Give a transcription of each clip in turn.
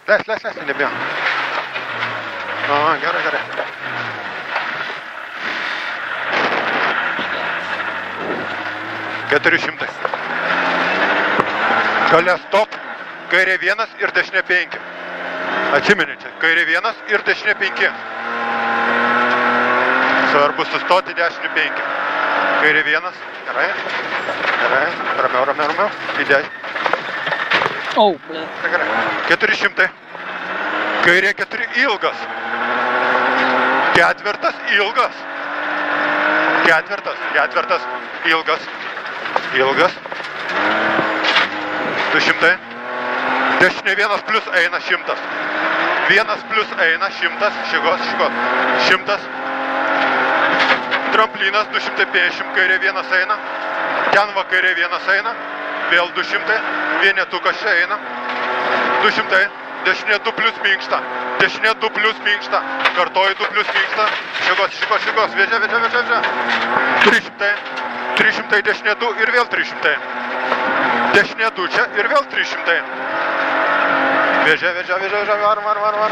Leis, nebijau. Gerai. $400. Gale stop, kairė 1 ir dešinė 5. Atsimeni čia, kairė 1 ir dešinė 5. Svarbu sustoti dešinį 5. Kairė 1, gerai. Ramiau. Įdėj. Gerai. 400. Kairė 4 ilgas. Ketvirtas ilgas. Ilgas. 200. Dešinė 1 plus eina 100. 1 plus eina 100. Šigos. 100. Tramplinas 250. Kairė 1 eina. Ten va kairė 1 eina. Vėl 200. Vienetukas čia eina. 200. Dešinė 2 plus minkšta. Kartoju 2 plus minkšta. Šigos. Vežia. 300 dešinė 2 ir vėl 300. Dešinė 2 čia ir vėl 300. Vežia. Var.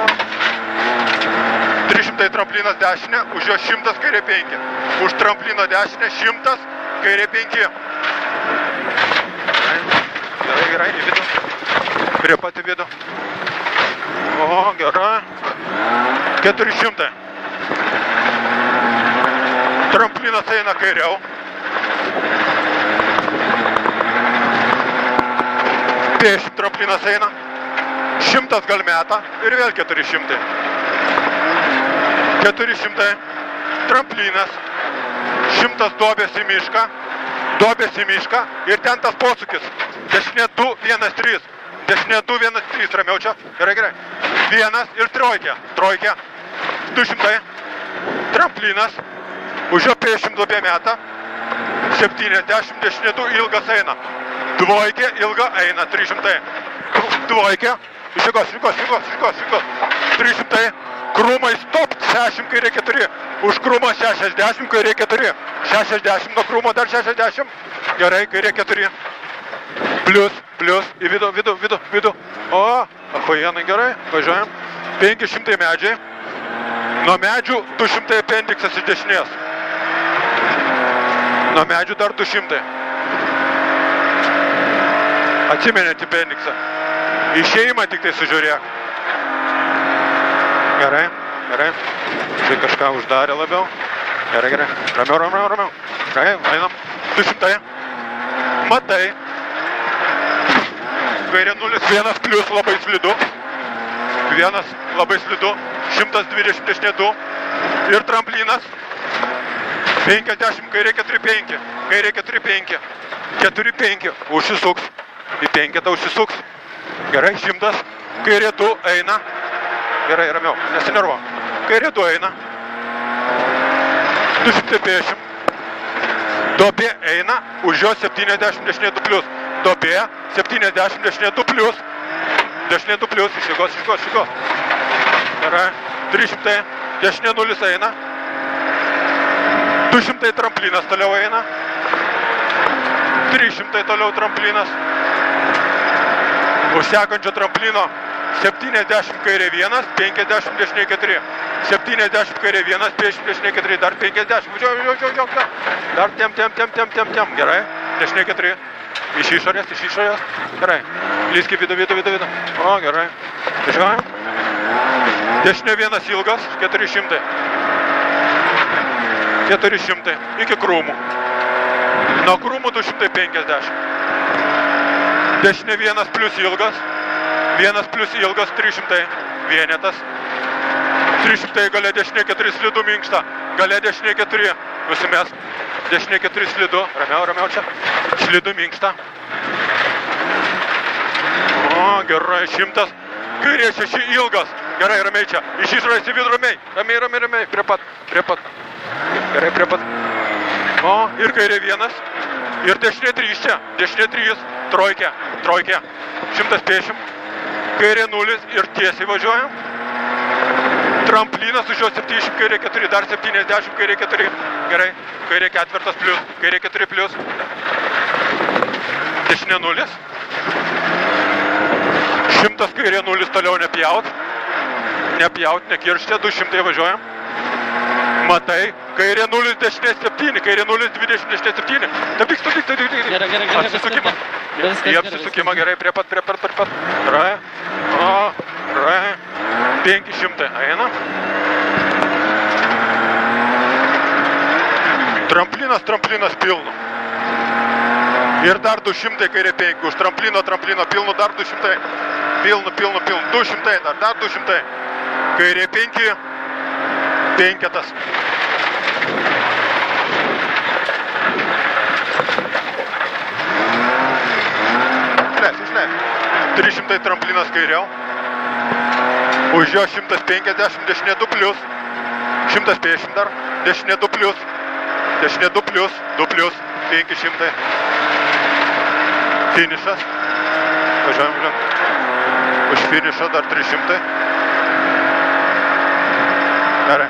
300 tramplinas dešinė, už jo 100 kairė 5. Už tramplino dešinė 100 kairė 5. Gerai, į vidų. Prie pat į vidų. Gerai. 400. Tramplinas eina kairiau. 50 tramplinas eina. 100 gal meta ir vėl 400. 400. Tramplinas. 100 duobės į mišką ir ten tas posūkis. Dešinė 2, 1, 3. Dešinė 2, 1, 3. Ramiau čia. Gerai. 1 ir trojkė. 200. Tramplinas. Už jo 50 duobė meta. 70. Dešinė 2 ilgas eina. Dvojkė ilga eina. 300. Dvojkė. Šigos. 300. Krūmai stop. 60 kairė 4. Už krūmą 60 kairė 4. 60 nuo krūmo dar 60. Gerai, kairė 4. Plius. Į vidų. Achujienai gerai. Važiuojam. 500 medžiai. Nuo medžių 200 apendiksas iš dešinės. Nuo medžių dar 200. Atsimenėt apendiksą. Išėjimą tik tai sužiūrėk. Gerai. Čia kažką uždarė labiau. Gerai. Ramiau. Gerai, einam. 200. Matai. Kairė 0, 1 plius labai slidu. 1 labai slidu. 120 dešinė 2. Ir tramplinas. 50 kairė 4-5. 4-5. Užsisuks. Į 5 užsisuks. Gerai, 100. Kairė 2 eina. Gerai, ramiau, nesinervuok. Kairė 2 eina. 250. Dobė eina. Už jo 70 dešinė 2 plius. Dobė 70 dešinė 2 plius. Dešinė 2 plius. Šigos. Gerai. 300. Dešinė 0 eina. 200 tramplinas toliau eina. 300 toliau tramplinas. Už sekančio tramplino 70 kairė 1, 50 dešinė 4. 70 kairė 1, 50 dešinė 4, dar 50. Važiuoju. Dar tem. Gerai. Dešinė 4. Iš išorės. Gerai. Lyski vidų. Gerai. Važiuojam. Dešinė 1 ilgas, 400. 400. Iki krūmų. Nuo krūmų 250. Dešinė 1 plus ilgas. 1 plus ilgas 300. Vienetas. 300 galia dešinė 4 slidu minkšta. Galia dešinė 4. Nusimes. Dešinė 4 slidu. Ramiau čia. Slidu minkšta. Gerai. 100. Kairė 6 ilgas. Gerai, ramiai čia. Iš išorės į vidų ramiai. Ramiai. Prie pat. Gerai, prie pat. Ir kairė 1. Ir dešinė 3 čia. Dešinė 3. Trojkė. 150. Kairė 0 ir tiesiai važiuojam. Tramplinas už jo 70 kairė 4. Dar 70 kairė 4. Gerai. Kairė 4 plius. Kairė 4 plius. Dešinė 0. 100 kairė 0 toliau nepjaut. Nepjaut, nekirštė, 200 važiuojam. Matai, kairė 0, dešinė 7, kairė 0, 20, dešinė 7. Stabdyk. Gerai. Apsisukimą. Į apsisukimą gerai, prie pat. Rai. 500, eina. Tramplinas pilnu. Ir dar 200 kairė 5, už tramplino pilnu, dar 200. Pilnu. 200 dar 200. Kairė 5. Penketas. Išleis. 300 tramplinas kairiau. Už jo 150, dešinė 2 plius. 150 dar, dešinė 2 plius. Dešinė 2 plius, 500. Finišas. Važiuojam. Už finišą dar 300. Gerai.